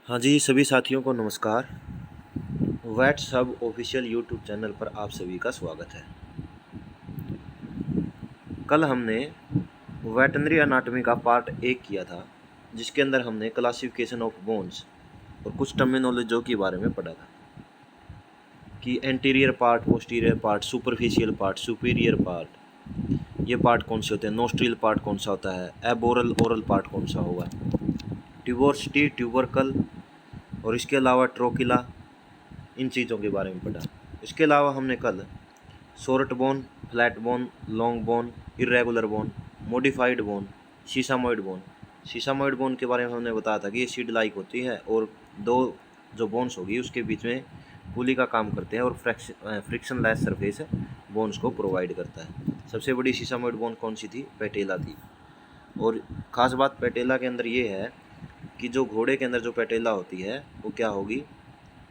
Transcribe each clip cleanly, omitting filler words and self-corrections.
हाँ जी, सभी साथियों को नमस्कार। वैट सब ऑफिशियल यूट्यूब चैनल पर आप सभी का स्वागत है। कल हमने वेटनरी अनाटमी का पार्ट 1 किया था, जिसके अंदर हमने क्लासिफिकेशन ऑफ बोन्स और कुछ टर्मिनोलॉजी के बारे में पढ़ा था कि anterior part, posterior part, superficial part, superior part, ये पार्ट कौन से होते हैं, नोस्ट्रिल पार्ट कौन सा होता है, एबोरल ओरल पार्ट कौन सा होगा, ट्यूबोसिटी, ट्यूबरकल और इसके अलावा ट्रोकिला, इन चीज़ों के बारे में पढ़ा। इसके अलावा हमने कल short bone, flat bone, long bone, irregular bone, modified bone, sesamoid bone के बारे में हमने बताया था कि ये सीड लाइक होती है और दो जो बोन्स होगी उसके बीच में पुली का काम करते हैं और फ्रिक्शन लेस सरफेस बोन्स को प्रोवाइड करता है। सबसे बड़ी सीसामोइड बोन कौन सी थी? पेटेला थी। और ख़ास बात पेटेला के अंदर ये है कि जो घोड़े के अंदर जो पेटेला होती है वो क्या होगी?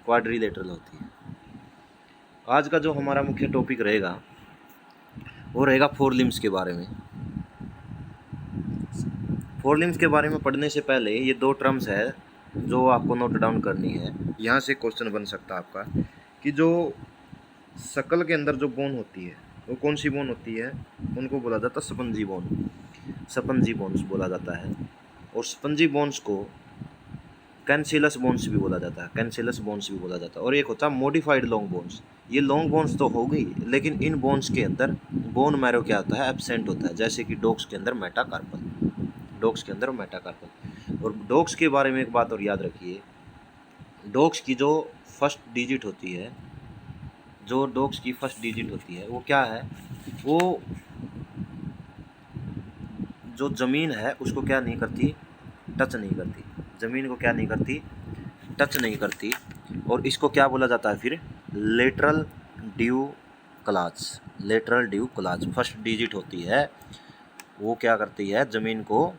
क्वाड्रिलेटरल होती है। आज का जो हमारा मुख्य टॉपिक रहेगा वो रहेगा फोर लिम्स के बारे में। फोर लिम्स के बारे में पढ़ने से पहले ये दो टर्म्स है जो आपको नोट डाउन करनी है। यहाँ से क्वेश्चन बन सकता है आपका कि जो शकल के अंदर जो बोन होती है वो कौन सी बोन होती है? उनको बोला जाता है स्पंजी बोन, स्पंजी बोन्स बोला जाता है। और स्पंजी बोन्स को कैंसिलस बोन्स भी बोला जाता है, कैंसिलस बोन्स भी बोला जाता है। और एक होता है मॉडिफाइड लॉन्ग बोन्स। ये लॉन्ग बोन्स तो हो गई, लेकिन इन बोन्स के अंदर बोन मैरो क्या होता है? एब्सेंट होता है। जैसे कि डॉग्स के अंदर मेटाकार्पल, डॉग्स के अंदर मेटाकार्पल। और डॉग्स के बारे में एक बात और याद रखिए, डॉग्स की जो फर्स्ट डिजिट होती है, जो डॉग्स की फर्स्ट डिजिट होती है वो क्या है? वो जो ज़मीन है उसको क्या नहीं करती? टच नहीं करती। ज़मीन को क्या नहीं करती? टच नहीं करती। और इसको क्या बोला जाता है फिर? Lateral due clause. Lateral due clause first digit होती है, वो क्या करती है? ज़मीन को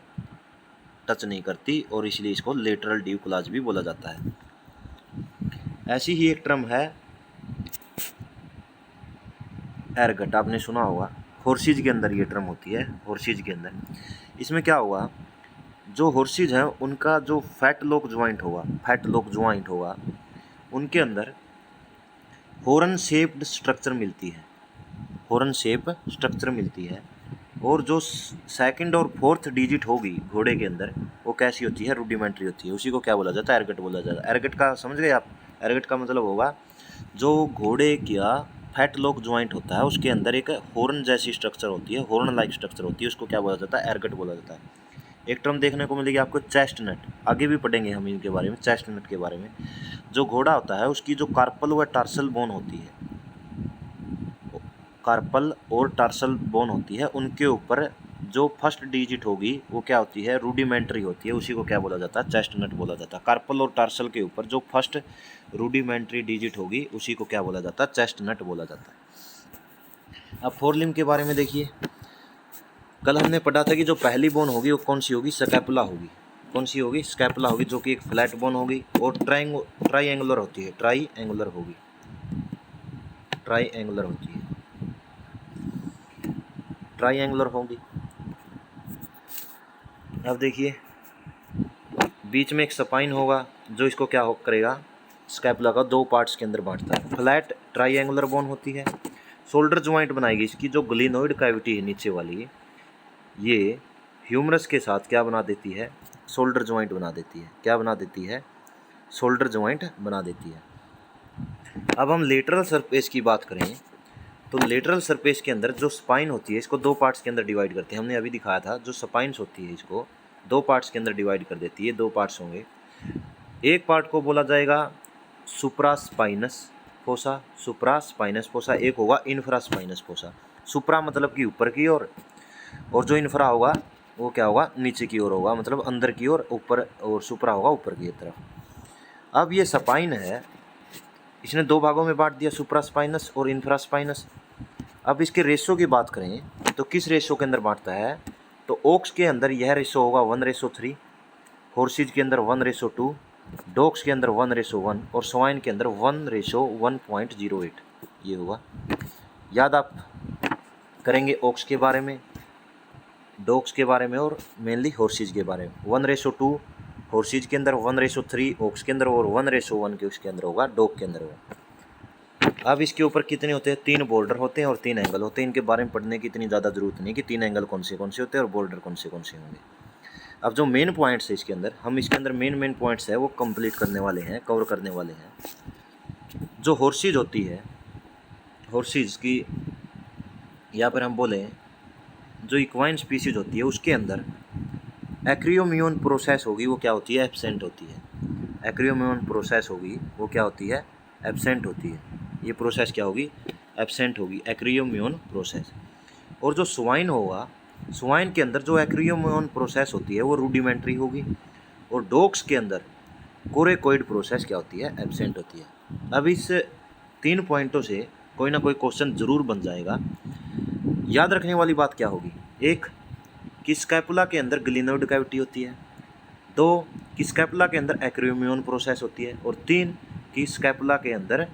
टच नहीं करती और इसलिए इसको लेटरल ड्यू क्लाज भी बोला जाता है। ऐसी ही एक टर्म है एरगट, आपने सुना होगा। हॉर्सेज के अंदर ये टर्म होती है। हॉर्सेज के अंदर इसमें क्या होगा? जो हॉर्सेज हैं उनका जो फैट लॉक ज्वाइंट होगा, उनके अंदर हॉर्न शेप्ड स्ट्रक्चर मिलती है, हॉर्न शेप स्ट्रक्चर मिलती है। और जो सेकंड और फोर्थ डिजिट होगी घोड़े के अंदर वो कैसी होती है? रूडिमेंट्री होती है। उसी को क्या बोला जाता है? एरगट बोला जाता है। एरगट का समझ गए आप? एरगट का मतलब होगा जो घोड़े का फैट लॉक ज्वाइंट होता है उसके अंदर एक हॉर्न जैसी स्ट्रक्चर होती है, हॉर्न लाइक स्ट्रक्चर होती है, उसको क्या बोला जाता है? एरगट बोला जाता है। एक टर्म देखने को मिलेगी आपको चेस्टनट, आगे भी पढ़ेंगे हम इनके बारे में, चेस्टनट के बारे में। जो घोड़ा होता है उसकी जो कार्पल व टार्सल बोन होती है, कार्पल और टार्सल बोन होती है, उनके ऊपर जो फर्स्ट डिजिट होगी वो क्या होती है? रूडिमेंट्री होती है। उसी को क्या बोला जाता है? चेस्टनट बोला जाता है। कार्पल और टार्सल के ऊपर जो फर्स्ट रूडिमेंट्री डिजिट होगी उसी को क्या बोला जाता है? चेस्टनट बोला जाता है। अब फोर लिम्ब के बारे में देखिए, कल हमने पढ़ा था कि जो पहली बोन होगी वो कौन सी होगी? स्कैपुला होगी। कौन सी होगी? स्कैपुला होगी, जो कि एक फ्लैट बोन होगी और ट्राईएंगुलर होती है, ट्राईएंगुलर होगी, ट्राईएंगुलर होती है, ट्राईएंगुलर होगी। अब देखिए बीच में एक स्पाइन होगा जो इसको क्या करेगा? स्कैपुला का दो पार्ट्स के अंदर बांटता है। फ्लैट ट्राईएंगुलर बोन होती है। शोल्डर ज्वाइंट बनाएगी, इसकी जो ग्लिनोइड कैविटी है नीचे वाली, ये ह्यूमरस के साथ क्या बना देती है? शोल्डर ज्वाइंट बना देती है। क्या बना देती है? शोल्डर ज्वाइंट बना देती है। अब हम लेटरल सरफेस की बात करें तो लेटरल सरफेस के अंदर जो स्पाइन होती है इसको दो पार्ट्स के अंदर डिवाइड करते हैं। हमने अभी दिखाया था जो स्पाइन्स होती है इसको दो पार्ट्स के अंदर डिवाइड कर देती है। दो पार्ट्स होंगे, एक पार्ट को बोला जाएगा सुप्रास्पाइनस फोसा, सुप्रास्पाइनस फोसा। एक होगा इन्फ्रास्पाइनस फोसा। सुप्रा मतलब कि ऊपर की ओर, और जो इन्फ्रा होगा वो क्या होगा? नीचे की ओर होगा, मतलब अंदर की ओर ऊपर, और सुप्रा होगा ऊपर की तरफ। अब ये स्पाइन है, इसने दो भागों में बांट दिया, सुप्रास्पाइनस और इन्फ्रास्पाइनस। अब इसके रेशो की बात करें तो किस रेशो के अंदर बांटता है? तो ओक्स के अंदर यह रेशो होगा 1:3, हॉर्सेज के अंदर 1:2, डॉग्स के अंदर 1:1 और स्वाइन के अंदर 1:1.08 ये होगा। याद आप करेंगे ओक्स के बारे में, डॉग्स के बारे में और मेनली हॉर्सेज के बारे में। 1:2 हॉर्सेज के अंदर 1:3, ओक्स के अंदर और 1:1 के उसके अंदर होगा, डॉग के अंदर होगा। अब इसके ऊपर कितने होते हैं, 3 बॉर्डर होते हैं और 3 एंगल होते हैं। इनके बारे में पढ़ने की इतनी ज़्यादा जरूरत नहीं कि 3 एंगल कौन से होते हैं और बॉर्डर कौन से होंगे। अब जो मेन पॉइंट्स है इसके अंदर, हम इसके अंदर मेन पॉइंट्स है वो कंप्लीट करने वाले हैं, कवर करने वाले हैं। जो हॉर्सेज होती है, हॉर्सेज की यहाँ पर हम बोले जो इक्वाइन स्पीसीज होती है उसके अंदर एक्रियोम्यून प्रोसेस होगी, वो क्या होती है, एब्सेंट होती है। एक्रियोम्यून प्रोसेस होगी वो क्या होती है, एब्सेंट होती है। ये प्रोसेस क्या होगी, एब्सेंट होगी, एक्रियोम्यून प्रोसेस। और जो स्वाइन होगा, स्वाइन के अंदर जो एक्रियोम्यून प्रोसेस होती है वो रूडिमेंट्री होगी। और डॉग्स के अंदर कोरेकोइड प्रोसेस क्या होती है, एब्सेंट होती है। अब इस 3 पॉइंटों से कोई ना कोई क्वेश्चन जरूर बन जाएगा। याद रखने वाली बात क्या होगी, एक कि स्कैपुला के अंदर ग्लिनोइड कैविटी होती है, 2 कि स्कैपुला के अंदर एक्रियोम्यून प्रोसेस होती है, और 3 कि स्कैपुला के अंदर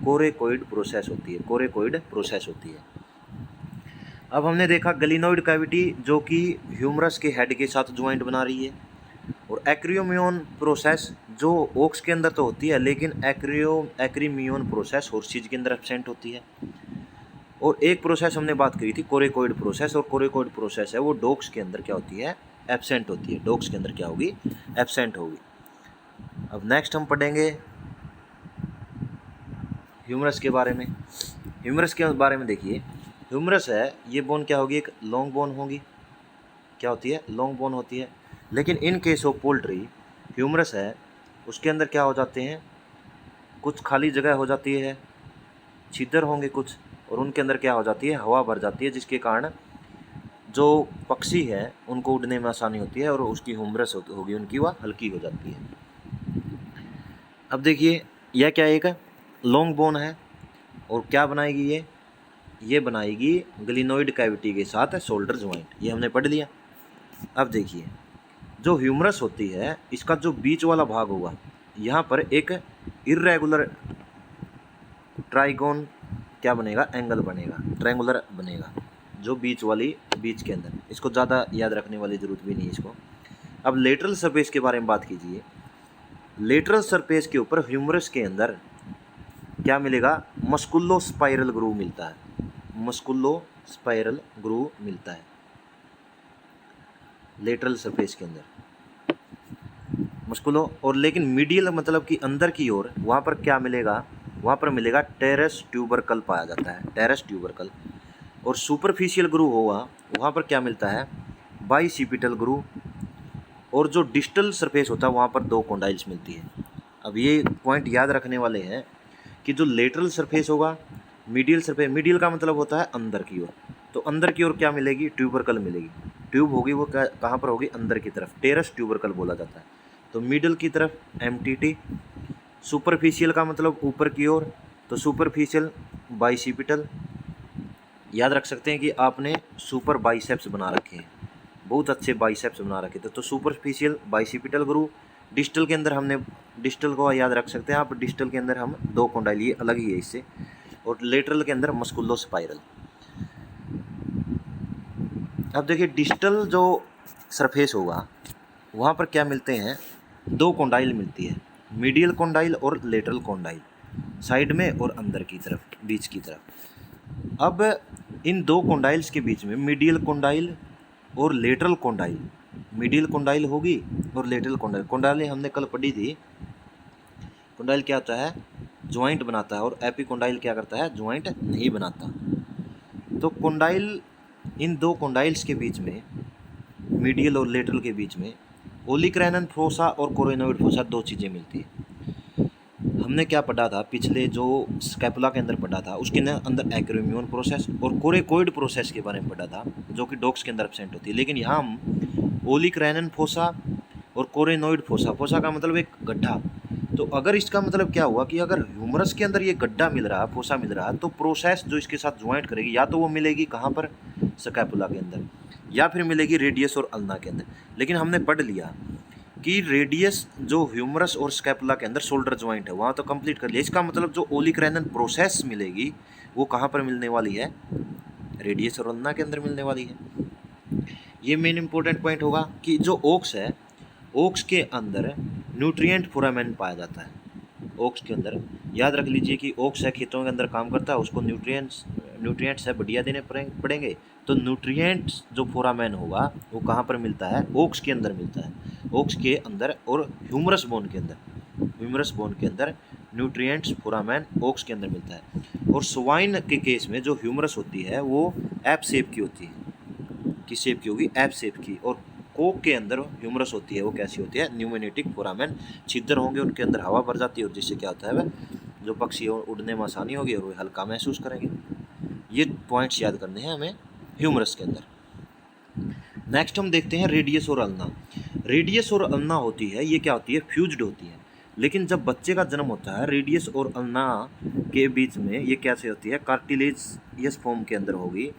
कोरेकोइड प्रोसेस होती है, कोरेकोइड प्रोसेस होती है। अब हमने देखा ग्लिनोइड कैविटी जो कि ह्यूमरस के हेड के साथ ज्वाइंट बना रही है, और एक्रियोम्यून प्रोसेस जो ओक्स के अंदर तो होती है लेकिन एक्रियोम्यून प्रोसेस हॉर्सेज के अंदर एब्सेंट होती है। और एक प्रोसेस हमने बात करी थी कोरेकोइड प्रोसेस, और कोरेकोइड प्रोसेस है वो डॉग्स के अंदर क्या होती है, एब्सेंट होती है। डॉग्स के अंदर क्या होगी, एब्सेंट होगी। अब नेक्स्ट हम पढ़ेंगे ह्यूमरस के बारे में। ह्यूमरस के बारे में देखिए, ह्यूमरस है ये बोन क्या होगी, एक लॉन्ग बोन होगी, क्या होती है, लॉन्ग बोन होती है। लेकिन in case of poultry humerus है उसके अंदर क्या हो जाते हैं, कुछ खाली जगह हो जाती है, छिद्र होंगे कुछ, और उनके अंदर क्या हो जाती है, हवा भर जाती है, जिसके कारण जो पक्षी है उनको उड़ने में आसानी होती है और उसकी ह्यूमरस होगी उनकी वह हल्की हो जाती है। अब देखिए यह क्या एक लॉन्ग बोन है और क्या बनाएगी ये बनाएगी ग्लिनोइड कैविटी के साथ शोल्डर ज्वाइंट, ये हमने पढ़ लिया। अब देखिए जो ह्यूमरस होती है इसका जो बीच वाला भाग होगा यहाँ पर एक इर्रेगुलर ट्राइगोन क्या बनेगा, एंगल बनेगा, ट्रायंगुलर बनेगा जो बीच के अंदर। इसको ज़्यादा याद रखने वाली ज़रूरत भी नहीं है इसको। अब लेटरल सरफेस के बारे में बात कीजिए। लेटरल सरफेस के ऊपर ह्यूमरस के अंदर क्या मिलेगा, मस्कुलो स्पाइरल ग्रूव मिलता है, मस्कुलो स्पाइरल ग्रूव मिलता है लेटरल सरफेस के अंदर मस्कुलो। और लेकिन मीडियल मतलब कि अंदर की ओर वहाँ पर क्या मिलेगा, वहाँ पर मिलेगा टेरेस ट्यूबरकल पाया जाता है, टेरेस ट्यूबरकल। और सुपरफिशियल ग्रूव होगा वहाँ पर क्या मिलता है, बाइसिपिटल ग्रूव। और जो डिस्टल सरफेस होता है वहाँ पर 2 कॉन्डाइल्स मिलती है। अब ये पॉइंट याद रखने वाले हैं कि जो लेटरल सरफेस होगा, मीडियल सरफेस, मीडियल का मतलब होता है अंदर की ओर, तो अंदर की ओर क्या मिलेगी, ट्यूबरकल मिलेगी। ट्यूब होगी वो कहाँ पर होगी, अंदर की तरफ, टेरेस ट्यूबरकल बोला जाता है। तो मिडल की तरफ एमटीटी, सुपरफिशियल का मतलब ऊपर की ओर, तो सुपरफिशियल बाइसिपिटल। याद रख सकते हैं कि आपने सुपर बाइसेप्स बना रखे हैं, बहुत अच्छे बाइसेप्स बना रखे थे, तो सुपरफिशियल बाइसिपिटल ग्रूव। डिस्टल के अंदर हमने डिस्टल को याद रख सकते हैं आप, डिस्टल के अंदर हम 2 कॉन्डाइल, ये अलग ही है इससे। और लेटरल के अंदर मस्कुलो स्पाइरल। अब देखिए डिस्टल जो सरफेस होगा वहाँ पर क्या मिलते हैं, 2 कॉन्डाइल मिलती है, मीडियल कॉन्डाइल और लेटरल कॉन्डाइल, साइड में और अंदर की तरफ, बीच की तरफ। अब इन 2 कॉन्डाइल्स के बीच में मीडियल कॉन्डाइल और लेटरल कॉन्डाइल, मीडियल कॉन्डाइल होगी और लेटरल कॉन्डाइल। कॉन्डाइल हमने कल पढ़ी थी, कॉन्डाइल क्या होता है, ज्वाइंट बनाता है, और एपिकॉन्डाइल क्या करता है, ज्वाइंट नहीं बनाता। तो कॉन्डाइल, इन 2 कॉन्डाइल्स के बीच में, मीडियल और लेटरल के बीच में ओलिक्रैनन फोसा और कोरोनोइड फोसा 2 चीज़ें मिलती है। हमने क्या पढ़ा था पिछले जो स्कैपुला के अंदर पढ़ा था, उसके अंदर एक्रियोम्यून प्रोसेस और कोरेकोइड प्रोसेस के बारे में पढ़ा था जो कि डॉग्स के अंदर एब्सेंट होती है। लेकिन यहाँ हम ओलिक्रैनन फोसा और कोरोनोइड फोसा, फोसा का मतलब एक गड्ढा, तो अगर इसका मतलब क्या हुआ कि अगर ह्यूमरस के अंदर ये गड्ढा मिल रहा है, फोसा मिल रहा है, तो प्रोसेस जो इसके साथ ज्वाइंट करेगी या तो वो मिलेगी कहाँ पर, स्कैपुला के अंदर, या फिर मिलेगी रेडियस और अल्ना के अंदर। लेकिन हमने पढ़ लिया कि रेडियस जो ह्यूमरस और स्कैपुला के अंदर शोल्डर ज्वाइंट है वहाँ तो कंप्लीट कर लिया। इसका मतलब जो ओलिक्रैनन प्रोसेस मिलेगी वो कहाँ पर मिलने वाली है, रेडियस और अल्ना के अंदर मिलने वाली है। ये मेन इंपॉर्टेंट पॉइंट होगा कि जो ओक्स है ओक्स के अंदर न्यूट्रिएंट फोरामेन पाया जाता है। ओक्स के अंदर याद रख लीजिए कि ओक्स है, खेतों के अंदर काम करता है, उसको न्यूट्रिएंट्स है बढ़िया देने पड़ेंगे। तो न्यूट्रिएंट्स जो फोरामेन होगा वो कहाँ पर मिलता है? ओक्स के अंदर मिलता है, ओक्स के अंदर और ह्यूमरस बोन के अंदर। ह्यूमरस बोन के अंदर न्यूट्रिएंट्स फोरामेन ओक्स के अंदर मिलता है। और स्वाइन के केस में जो ह्यूमरस होती है वो एप शेप की होती है। किस शेप की होगी? एप शेप की। और कोक के अंदर ह्यूमरस होती है वो कैसी होती है? न्यूमेनेटिक फोरामेन। छिद्र होंगे उनके अंदर, हवा भर जाती है और जिससे क्या होता है वह जो पक्षी उड़ने में आसानी होगी और वे हल्का महसूस करेंगे। ये पॉइंट्स याद करने हैं हमें ह्यूमरस के अंदर। नेक्स्ट हम देखते हैं रेडियस और अल्ना। रेडियस और अल्ना होती है, ये क्या होती है? फ्यूज्ड होती है। लेकिन जब बच्चे का जन्म होता है रेडियस और अल्ना के बीच में ये कैसे होती है? कार्टिलेजियस फॉर्म के अंदर होगी।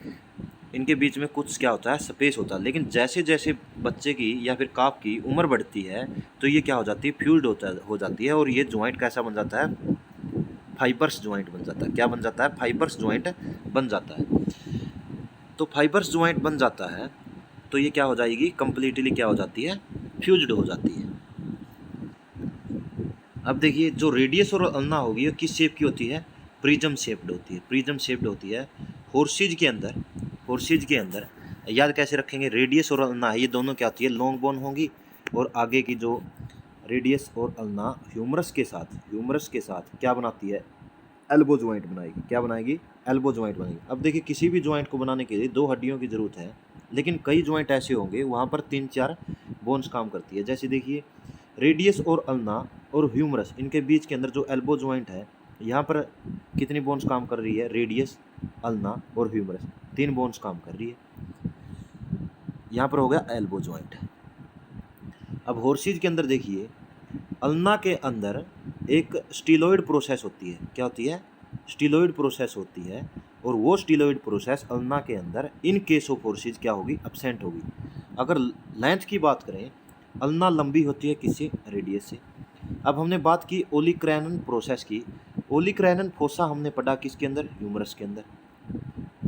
इनके बीच में कुछ क्या होता है? स्पेस होता है। लेकिन जैसे जैसे बच्चे की या फिर काफ की उम्र बढ़ती है तो ये क्या हो जाती है? फ्यूज्ड हो जाती है और ये ज्वाइंट कैसा बन जाता है? फाइबर्स ज्वाइंट बन जाता है। क्या बन जाता है? फाइबर्स ज्वाइंट बन जाता है। तो फाइबर्स ज्वाइंट बन जाता है तो ये क्या हो जाएगी? कंप्लीटली क्या हो जाती है? फ्यूज्ड हो जाती है। अब देखिए जो रेडियस और अल्ना होगी वो किस शेप की होती है? प्रिज्म शेप्ड होती है। प्रिज्म शेप्ड होती है। होर्सिज के अंदर याद कैसे रखेंगे? रेडियस और अल्ना है, ये दोनों क्या होती है? लॉन्ग बोन होंगी। और आगे की जो रेडियस और अल्ना ह्यूमरस के साथ क्या बनाती है? एल्बो ज्वाइंट बनाएगी। क्या बनाएगी? एल्बो ज्वाइंट बनाएगी। अब देखिए किसी भी ज्वाइंट को बनाने के लिए 2 हड्डियों की ज़रूरत है, लेकिन कई ज्वाइंट ऐसे होंगे वहाँ पर 3-4 बोन्स काम करती है। जैसे देखिए रेडियस और अल्ना और ह्यूमरस, इनके बीच के अंदर जो एल्बो ज्वाइंट है, यहाँ पर कितनी बोन्स काम कर रही है? रेडियस, अल्ना और ह्यूमरस, 3 बोन्स काम कर रही है। यहाँ पर हो गया एल्बो ज्वाइंट। अब हॉर्सिज के अंदर देखिए अल्ना के अंदर एक स्टीलॉइड प्रोसेस होती है। क्या होती है? स्टीलॉइड प्रोसेस होती है। और वो स्टीलॉइड प्रोसेस अल्ना के अंदर इन केस ऑफ हॉर्सिज क्या होगी? एब्सेंट होगी। अगर लेंथ की बात करें, अल्ना लंबी होती है किससे? रेडियस से। अब हमने बात की ओलिक्रैनन प्रोसेस की। ओलिक्रैनन फोसा हमने पढ़ा किसके अंदर? ह्यूमरस के अंदर।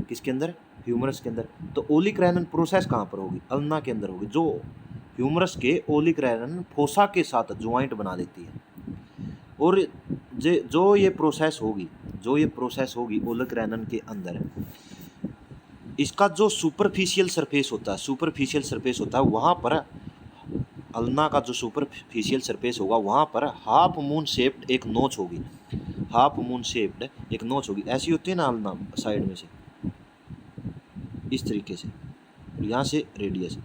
किसके अंदर? ह्यूमरस के अंदर। तो ओलिक्रैनन प्रोसेस कहाँ पर होगी? अल्ना के अंदर होगी, जो ह्यूमरस के ओलिक्रैनन फोसा के साथ ज्वाइंट बना देती है। और जो ये प्रोसेस होगी ओलिक्रैनन के अंदर, इसका जो सुपरफिशियल सरफेस होता है वहाँ पर अल्ना का जो सुपरफिशियल सरफेस होगा वहाँ पर हाफ मून शेप्ड एक नोच होगी। ऐसी होती है ना अल्ना साइड में से, इस तरीके से, यहाँ से रेडियस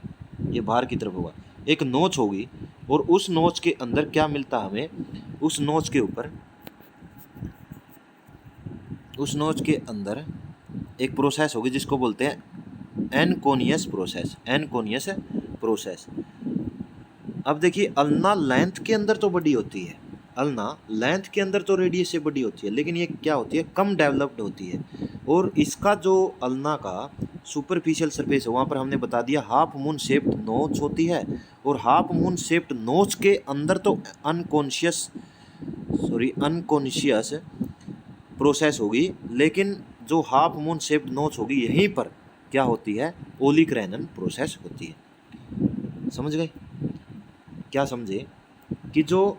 ये बाहर की तरफ होगा, एक नोच होगी। और उस नोच के अंदर क्या मिलता हमें? उस नोच के अंदर एक प्रोसेस होगी जिसको बोलते हैं एनकोनियस प्रोसेस। अब देखिए अल्ना लेंथ के अंदर तो बड़ी होती है, रेडियस से बड़ी होती है, लेकिन ये क्या होती है? कम डेवलप्ड होती है। और इसका जो अल्ना का सुपरफिशियल सरफेस है वहाँ पर हमने बता दिया हाफ मून शेप्ड नोच होती है। और हाफ मून शेप्ड नोच के अंदर तो अनकॉन्शियस प्रोसेस होगी, लेकिन जो हाफ मून शेप्ड नोच होगी यहीं पर क्या होती है? ओलिक्रैनन प्रोसेस होती है। समझ गए? क्या समझे? कि जो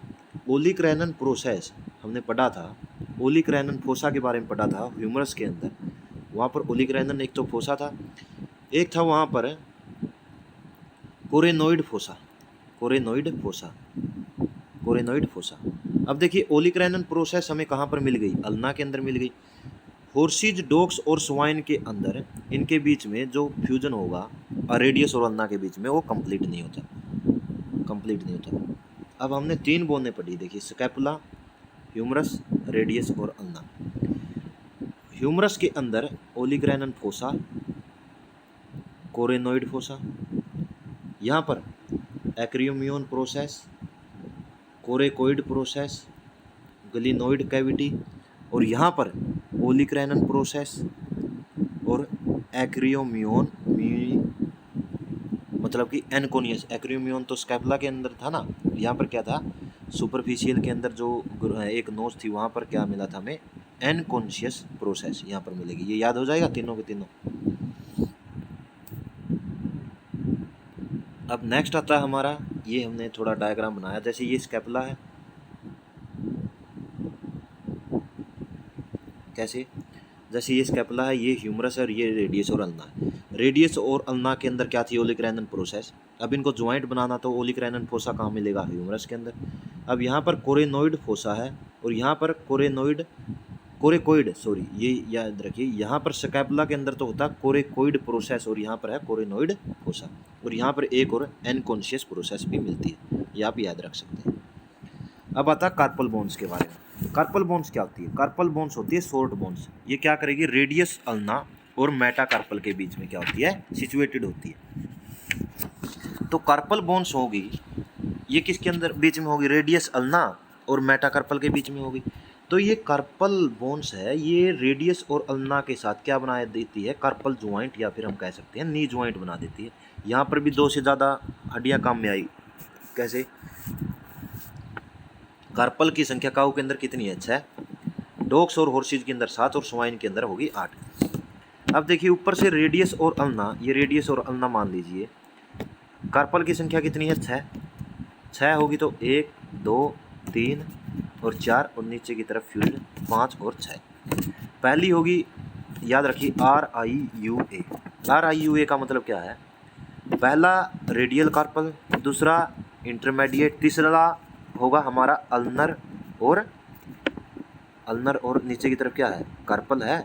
ओलिक्रैनन प्रोसेस हमने पढ़ा था, ओलिक्रैनन फोसा के बारे में पढ़ा था ह्यूमरस के अंदर। वहाँ पर ओलिक्रैनन एक तो फोसा था, एक था वहाँ पर कोरेनोइड फोसा। अब देखिए ओलिक्रैनन प्रोसेस हमें कहाँ पर मिल गई? अल्ना के अंदर मिल गई। हॉर्सिज, डॉग्स और स्वाइन के अंदर इनके बीच में जो फ्यूजन होगा रेडियस और अल्ना के बीच में, वो कंप्लीट नहीं होता। अब हमने 3 बोनें पढ़ी, देखिए स्कैपुला, ह्यूमरस, रेडियस और अल्ना। ह्यूमरस के अंदर ओलिक्रैनन फोसा, कोरेनोइड फोसा, यहाँ पर acromion process, coracoid process, glenoid cavity, और यहाँ पर ओलिक्रैनन प्रोसेस और एक्रियोमियन, मतलब कि एनकोनियस। एक्रियोमियन तो स्कैपुला के अंदर था ना, यहाँ पर क्या था? सुपरफिशियल के अंदर जो एक नोच थी वहाँ पर क्या मिला था हमें? एनकॉन्शियस प्रोसेस यहाँ पर मिलेगी। ये याद हो जाएगा तीनों के तीनों। अब नेक्स्ट आता है हमारा ये हमने थोड़ा डायग्राम बनाया, जैसे ये स्कैपुला है, कैसे, जैसे ये स्कैपुला है, ये ह्यूमरस है और ये रेडियस और अल्ना है। रेडियस और अल्ना के अंदर क्या थी, ओलिक रेनन प्रोसेस। अब इनको ज्वाइंट बनाना तो ओलिक रेनन फोसा कहाँ मिलेगा, ह्यूमरस के अंदर। अब यहाँ पर कोरेनोइड फोसा है और यहाँ पर कोरेकोइड सॉरी, ये याद रखिए, यहाँ पर स्कैपुला के अंदर तो होता है कोरेकोइड प्रोसेस और यहाँ पर है कोरेनोइड फोसा, और यहाँ पर एक और एनकॉन्शियस प्रोसेस भी मिलती है, ये आप याद रख सकते हैं। अब आता है कार्पल बोन्स के बारे में। कार्पल बोन्स क्या होती है, कार्पल बोन्स होती है शॉर्ट बोन्स। ये क्या करेगी, रेडियस अल्ना और मेटाकार्पल के बीच में क्या होती है, सिचुएटेड होती है। तो कार्पल बोन्स होगी, ये किसके अंदर बीच में होगी, रेडियस अल्ना और मेटाकार्पल के बीच में होगी। तो ये कार्पल बोन्स है, ये रेडियस और अल्ना के साथ क्या बना देती है, कार्पल ज्वाइंट, या फिर हम कह सकते हैं नी ज्वाइंट बना देती है। यहाँ पर भी 2 से ज़्यादा हड्डियाँ काम में आई, कैसे, कार्पल की संख्या काऊ के अंदर कितनी है, 6, डॉग्स और हॉर्सेज के अंदर 7 और स्वाइन के अंदर होगी 8। अब देखिए ऊपर से रेडियस और अल्ना, ये रेडियस और अल्ना मान लीजिए, कार्पल की संख्या कितनी है, 6 होगी, तो 1 2 3 और 4, और नीचे की तरफ फ्यूल्ड 5 और 6। पहली होगी, याद रखिए, RIUA। RIUA का मतलब क्या है, पहला रेडियल कार्पल, दूसरा इंटरमीडिएट, तीसरा होगा हमारा अल्नर और नीचे की तरफ क्या है, कार्पल है,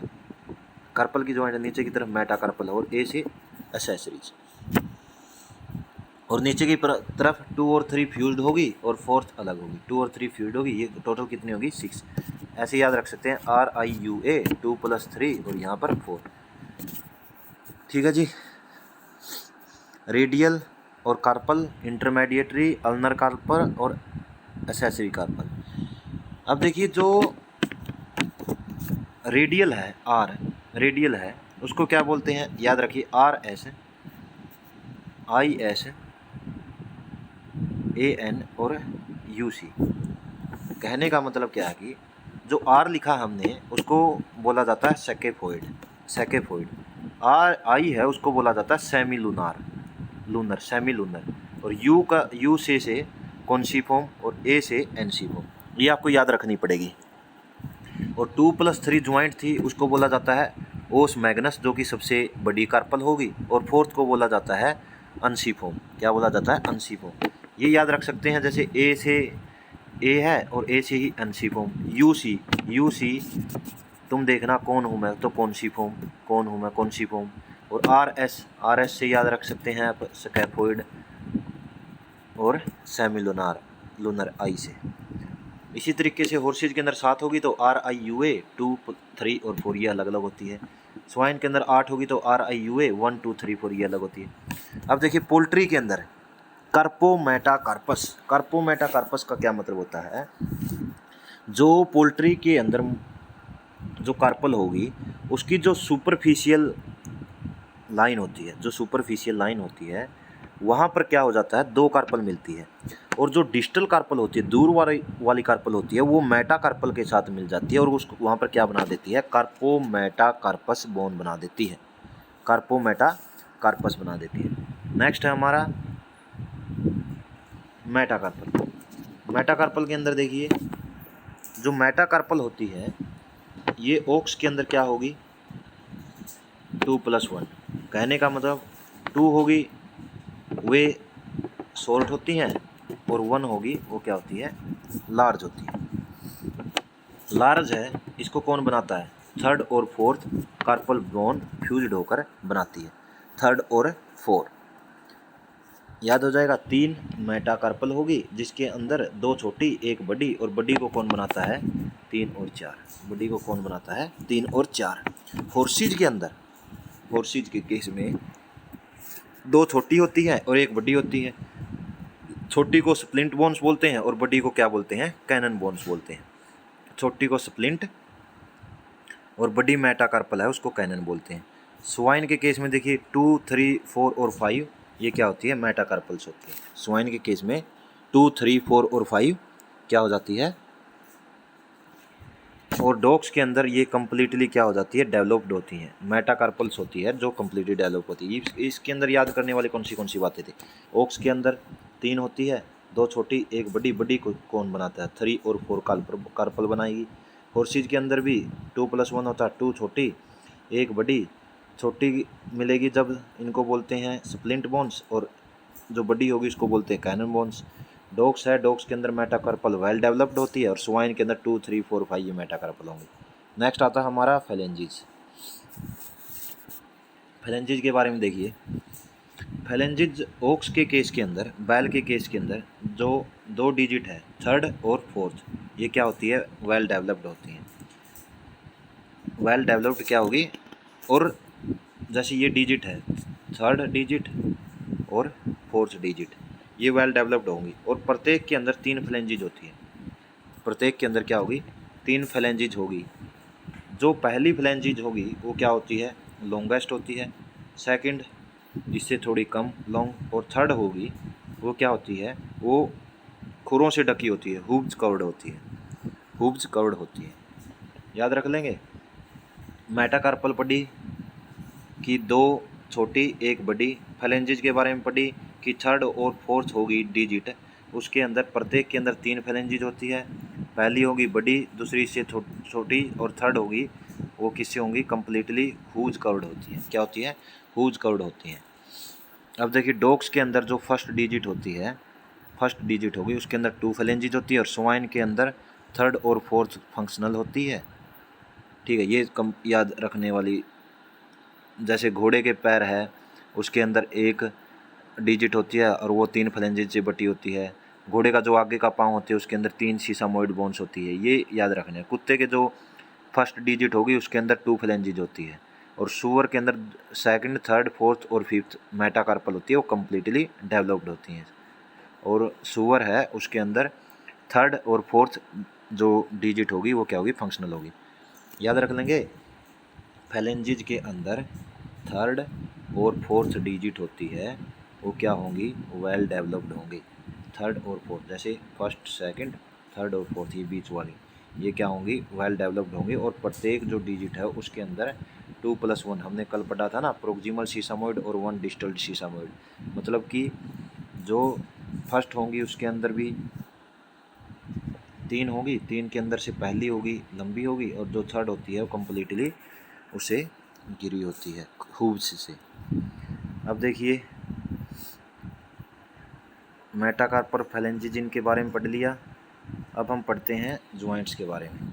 कार्पल की ज्वाइंट नीचे की तरफ मेटाकार्पल है, और ए से एसेसरीज, और नीचे की तरफ 2 और 3 फ्यूल्ड होगी और 4th अलग होगी, 2 और 3 फ्यूल्ड होगी, ये टोटल कितनी होगी, 6। ऐसे याद रख सकते हैं, RIUA 2 + 3 और यहाँ पर 4। ठीक है जी, रेडियल और कार्पल, इंटरमीडिएटरी, अल्नर कार्पल और एसेसरी कार्पल। अब देखिए जो रेडियल है, रेडियल है, उसको क्या बोलते हैं, याद रखिए, RS, IS, AN और UC। कहने का मतलब क्या है कि जो R लिखा हमने उसको बोला जाता है सेकेफोइड, I है उसको बोला जाता है सेमी लूनर, और U से कॉन्सीफॉर्म और A से एनसीफॉर्म, ये आपको याद रखनी पड़ेगी। और 2 + 3 ज्वाइंट थी, उसको बोला जाता है ओस मैग्नस, जो कि सबसे बड़ी कार्पल होगी, और 4th को बोला जाता है अनसीफॉर्म। क्या बोला जाता है, अनसीफॉर्म। ये याद रख सकते हैं, जैसे A से A है और A से ही अनसीफॉर्म। UC तुम देखना कौन हूँ मैं, तो कॉन्सीफॉर्म, कौन हूँ मैं, कॉन्सीफॉर्म। और RS से याद रख सकते हैं आप स्कैफोइड और सेमी लूनर I से। इसी तरीके से हॉर्सेज के अंदर 7 होगी तो RIUA 2 3 और 4 ये अलग अलग होती है। स्वाइन के अंदर 8 होगी तो RIUA 1 2 3 4 ये अलग होती है। अब देखिए पोल्ट्री के अंदर कार्पोमेटाकार्पस का क्या मतलब होता है, जो पोल्ट्री के अंदर जो कार्पल होगी उसकी जो सुपरफिशियल लाइन होती है, वहाँ पर क्या हो जाता है, 2 कार्पल मिलती है, और जो डिस्टल कार्पल होती है, दूर वाली कार्पल होती है, वो मेटाकार्पल के साथ मिल जाती है और उसको वहाँ पर क्या बना देती है, कार्पोमेटाकार्पस बोन बना देती है, कार्पोमेटाकार्पस बना देती है। नेक्स्ट है हमारा मेटाकार्पल के अंदर देखिए, जो मेटाकार्पल होती है ये ओक्स के अंदर क्या होगी, 2 + 1। कहने का मतलब 2 होगी वे शॉर्ट होती हैं और 1 होगी वो क्या होती है, लार्ज होती है। लार्ज है, इसको कौन बनाता है, 3rd और 4th कार्पल बोन फ्यूज्ड होकर बनाती है, 3rd और 4। याद हो जाएगा, 3 मेटाकार्पल होगी जिसके अंदर 2 छोटी 1 बड़ी, और बड़ी को कौन बनाता है, 3 और 4। बड़ी को कौन बनाता है, 3 और 4। हॉर्सेज के केस में 2 छोटी होती है और 1 बड़ी होती है। छोटी को स्प्लिंट बोन्स बोलते हैं और बड़ी को क्या बोलते हैं, कैनन बोन्स बोलते हैं। छोटी को स्प्लिंट और बड़ी मेटाकार्पल है उसको कैनन बोलते हैं। स्वाइन के केस में देखिए 2 3 4 और 5 ये क्या होती है, मेटाकार्पल्स होती है। स्वाइन के केस में 2 3 4 और 5 क्या हो जाती है, और डॉग्स के अंदर ये कम्प्लीटली क्या हो जाती है, डेवलप्ड होती हैं, मेटाकार्पल्स होती है जो कम्प्लीटली डेवलप होती है। इसके अंदर याद करने वाली कौन सी बातें थी, ओक्स के अंदर 3 होती है, 2 छोटी एक बड़ी, बड़ी को कौन बनाता है 3 और 4 कार्पल बनाएगी। हॉर्सेज के अंदर भी 2+1 होता है, 2 छोटी एक बड़ी, छोटी मिलेगी जब इनको बोलते हैं स्प्लिंट बोन्स, और जो बड़ी होगी उसको बोलते हैं कैनन बोन्स। डॉग्स है, डॉग्स के अंदर मेटाकार्पल वेल डेवलप्ड होती है, और स्वाइन के अंदर 2, 3, 4, 5 ये मेटाकार्पल होंगे। नेक्स्ट आता है हमारा फेलेंजीज। फेलेंजीज के बारे में देखिए, फेलेंजीज ओक्स के केस के अंदर, बैल के केस के अंदर जो 2 डिजिट है 3rd और 4th, ये क्या होती है वेल डेवलप्ड होती हैं। वेल डेवलप्ड क्या होगी, और जैसे ये डिजिट है 3rd डिजिट और 4th डिजिट, ये वेल डेवलप्ड होंगी, और प्रत्येक के अंदर 3 फ्लेंजेज होती है। प्रत्येक के अंदर क्या होगी 3 फ्लेंजेज होगी। जो पहली फ्लेंजेज होगी वो क्या होती है लॉन्गेस्ट होती है, सेकंड इससे थोड़ी कम लॉन्ग, और थर्ड होगी वो क्या होती है वो खुरों से ढकी होती है, हूब्स कवर्ड होती है, हूब्स कवर्ड होती है। याद रख लेंगे। मेटाकार्पल पढ़ी कि 2 छोटी एक बड़ी, फेलेंजेज के बारे में पढ़ी कि 3rd और 4th होगी डिजिट, उसके अंदर प्रत्येक के अंदर 3 फेलेंजेज होती है। पहली होगी बड़ी, दूसरी इससे छोटी, और थर्ड होगी वो किससे होंगी कम्प्लीटली हूज कवर्ड होती है। क्या होती है हूज कवर्ड होती है। अब देखिए डॉग्स के अंदर जो फर्स्ट डिजिट होती है, फर्स्ट डिजिट होगी उसके अंदर 2 फेलेंजेज होती है, और स्वाइन के अंदर 3rd और 4th फंक्शनल होती है। ठीक है, ये कम याद रखने वाली। जैसे घोड़े के पैर है उसके अंदर 1 डिजिट होती है और वो 3 फ्लेंजेज से बटी होती है। घोड़े का जो आगे का पाँव होती है उसके अंदर 3 सीसामोइड बोन्स होती है, ये याद रखने। कुत्ते के जो फर्स्ट डिजिट होगी उसके अंदर 2 फ्लेंजेज होती है, और सुअर के अंदर 2nd, 3rd, 4th और 5th मेटाकार्पल होती है, वो कम्प्लीटली डेवलप्ड होती हैं। और सुअर है उसके अंदर 3rd और 4th जो डिजिट होगी वो क्या होगी फंक्शनल होगी। याद रख लेंगे। फेलेंजेज के अंदर 3rd और 4th डिजिट होती है वो क्या होंगी वेल डेवलप्ड होंगी। 3rd और 4th जैसे 1st, 2nd, 3rd और 4th ये बीच वाली ये क्या होंगी वेल डेवलप्ड होंगी, और प्रत्येक जो डिजिट है उसके अंदर 2+1 हमने कल पढ़ा था ना, प्रोक्सिमल सीसामोइड और 1 डिस्टल सीसामोइड, मतलब कि जो फर्स्ट होंगी उसके अंदर भी 3 होगी, 3 के अंदर से पहली होगी लंबी होगी, और जो थर्ड होती है वो कम्प्लीटली उसे गिरी होती है हूव्स से। अब देखिए मेटाकार्पल फेलेंजेज के बारे में पढ़ लिया। अब हम पढ़ते हैं जॉइंट्स के बारे में।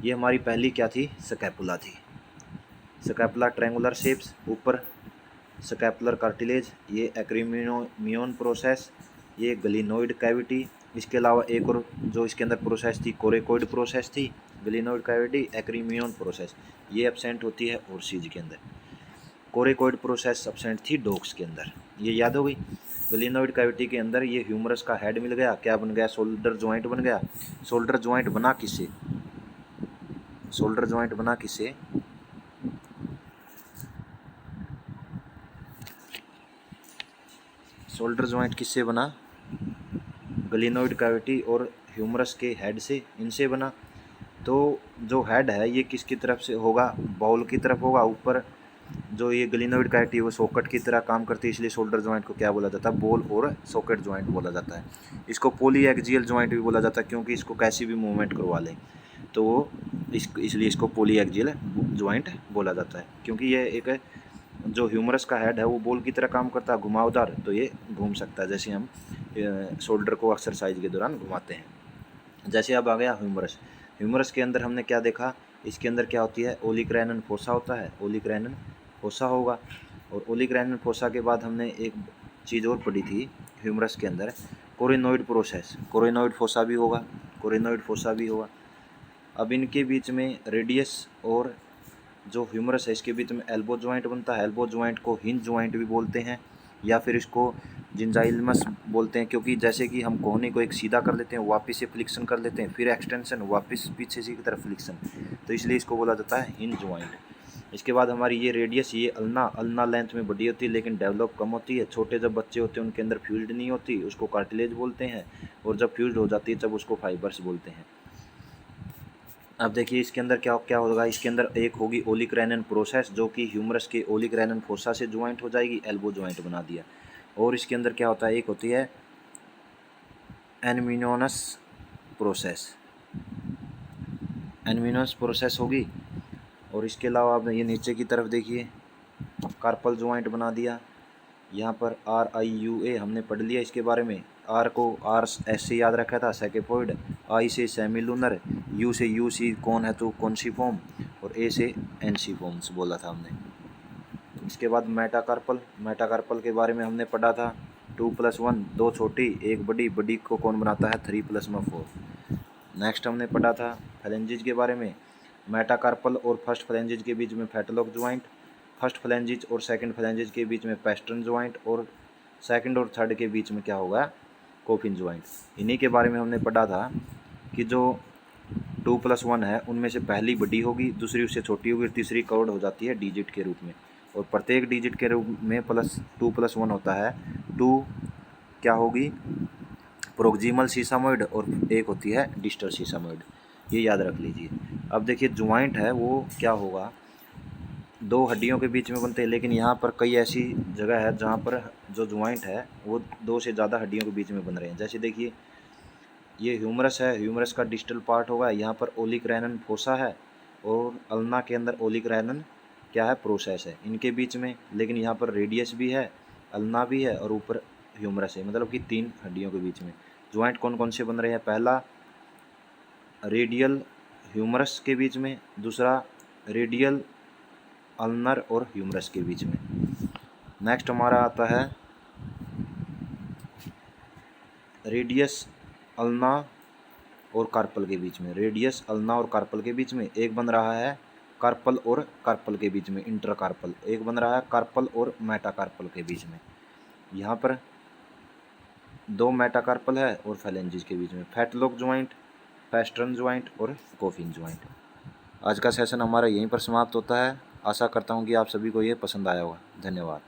ये हमारी पहली क्या थी स्कैपुला थी। स्कैपुला ट्रायंगुलर शेप्स, ऊपर स्कैपुलर कार्टिलेज, ये एक्रीमियन प्रोसेस, ये ग्लिनोइड कैविटी। इसके अलावा एक और जो इसके अंदर प्रोसेस थी कोरेकोइड प्रोसेस थी, ग्लिनोइड कैविटी एक्रीमियन प्रोसेस, ये एब्सेंट होती है हॉर्सेज के अंदर। कोरेकोइड प्रोसेस एब्सेंट थी डॉग्स के अंदर, ये याद हो गई। ग्लिनोइड कैविटी के अंदर ये ह्यूमरस का हेड मिल गया, क्या बन गया शोल्डर जॉइंट बन गया। शोल्डर जॉइंट बना किससे, शोल्डर जॉइंट बना किससे, शोल्डर जॉइंट किससे बना ग्लिनोइड कैविटी और ह्यूमरस के हेड से, इनसे बना। तो जो हेड है ये किसकी तरफ से होगा बाउल की तरफ होगा, ऊपर जो ये ग्लिनोइड कैविटी वो सॉकेट की तरह काम करती है, इसलिए शोल्डर जॉइंट को क्या बोला जाता है बॉल और सॉकेट जॉइंट बोला जाता है। इसको पॉली एक्सियल जॉइंट भी बोला जाता है क्योंकि इसको कैसी भी मूवमेंट करवा लें तो वो इसलिए इसको पॉली एक्सियल जॉइंट बोला जाता है, क्योंकि ये एक जो ह्यूमरस का हेड है वो बॉल की तरह काम करता है घुमावदार, तो ये घूम सकता है जैसे हम शोल्डर को एक्सरसाइज के दौरान घुमाते हैं। जैसे अब आ गया ह्यूमरस। ह्यूमरस के अंदर हमने क्या देखा, इसके अंदर क्या होती है ओलिक्रैनन फोसा होता है, ओलिक्रैनन फोसा होगा। और ओलिक्रैनन फोसा के बाद हमने एक चीज़ और पढ़ी थी ह्यूमरस के अंदर कोरेनोइड प्रोसेस, कोरेनोइड फोसा भी होगा, कोरेनोइड फोसा भी होगा। अब इनके बीच में रेडियस और जो ह्यूमरस है इसके बीच में एल्बो जॉइंट बनता है। एल्बो जॉइंट को हिंज जॉइंट भी बोलते हैं या फिर इसको जिंजाइलमस बोलते हैं, क्योंकि जैसे कि हम कोहनी को एक सीधा कर लेते हैं वापस से फ्लिक्शन कर लेते हैं, फिर एक्सटेंशन वापस पीछे से की तरफ फ्लिक्शन, तो इसलिए इसको बोला जाता है हिंज जॉइंट। इसके बाद हमारी ये रेडियस, ये अल्ना लेंथ में बड़ी होती है लेकिन डेवलप कम होती है। छोटे जब बच्चे होते हैं उनके अंदर फ्यूज्ड नहीं होती, उसको कार्टिलेज बोलते हैं, और जब फ्यूज्ड हो जाती है तब उसको फाइबर्स बोलते हैं। अब देखिए इसके अंदर क्या क्या होगा, इसके अंदर एक होगी ओलिक्रैनन प्रोसेस जो कि ह्यूमरस के ओलिक्रैनन फोसा से ज्वाइंट हो जाएगी, एल्बो ज्वाइंट बना दिया। और इसके अंदर क्या होता है, एक होती है एनमिनोनस प्रोसेस, एनमिनोनस प्रोसेस होगी। और इसके अलावा आप ये नीचे की तरफ देखिए, कार्पल ज्वाइंट बना दिया। यहाँ पर RIUA हमने पढ़ लिया इसके बारे में। R को R ऐसे याद रखा था, सेकेफोइड। I से सेमिलुनर, U से UC कौन है तो कॉन्सिफॉर्म, और A से एनसीफॉर्म्स बोला था हमने। इसके बाद मेटाकार्पल, मेटाकार्पल के बारे में हमने पढ़ा था 2+1, 2 छोटी 1 बड़ी, बड़ी को कौन बनाता है 3+4। नेक्स्ट हमने पढ़ा था फ्लैंजिज के बारे में, मेटाकार्पल और फर्स्ट फ्लैंजिज के बीच में फैटलॉक ज्वाइंट, फर्स्ट फ्लैंजिज और सेकंड फ्लैंजिज के बीच में पेस्टर्न ज्वाइंट, और सेकंड और थर्ड के बीच में क्या होगा, कोफिन ज्वाइंट। इन्हीं के बारे में हमने पढ़ा था कि जो 2+1 है उनमें से पहली बड़ी होगी, दूसरी उससे छोटी होगी, तीसरी कवर्ड हो जाती है डिजिट के रूप में, और प्रत्येक डिजिट के रूप में +2+1 होता है। 2 क्या होगी, प्रोक्सिमल सीसामोइड, और एक होती है डिस्टल सीसामोइड, ये याद रख लीजिए। अब देखिए ज्वाइंट है वो क्या होगा, 2 हड्डियों के बीच में बनते हैं, लेकिन यहाँ पर कई ऐसी जगह है जहाँ पर जो ज्वाइंट है वो 2 से ज़्यादा हड्डियों के बीच में बन रहे हैं। जैसे देखिए ये ह्यूमरस है, ह्यूमरस का डिस्टल पार्ट होगा, यहाँ पर ओलिक रेनन फोसा है, और अल्ना के अंदर ओलिक रेनन क्या है, प्रोसेस है इनके बीच में। लेकिन यहाँ पर रेडियस भी है, अल्ना भी है, और ऊपर ह्यूमरस है, मतलब कि 3 हड्डियों के बीच में। ज्वाइंट कौन कौन से बन रहे हैं, पहला रेडियल ह्यूमरस के बीच में, दूसरा रेडियल अल्नर और ह्यूमरस के बीच में। नेक्स्ट हमारा आता है रेडियस अल्ना और कार्पल के बीच में, रेडियस अल्ना और कार्पल के बीच में एक बन रहा है कार्पल और कार्पल के बीच में, इंटरकार्पल। एक बन रहा है कार्पल और मेटाकार्पल के बीच में। यहाँ पर 2 मेटाकार्पल है और फैलेंजिस के बीच में फैटलॉक ज्वाइंट, पेस्टर्न ज्वाइंट और कोफिन ज्वाइंट। आज का सेशन हमारा यहीं पर समाप्त होता है। आशा करता हूँ कि आप सभी को ये पसंद आया होगा। धन्यवाद।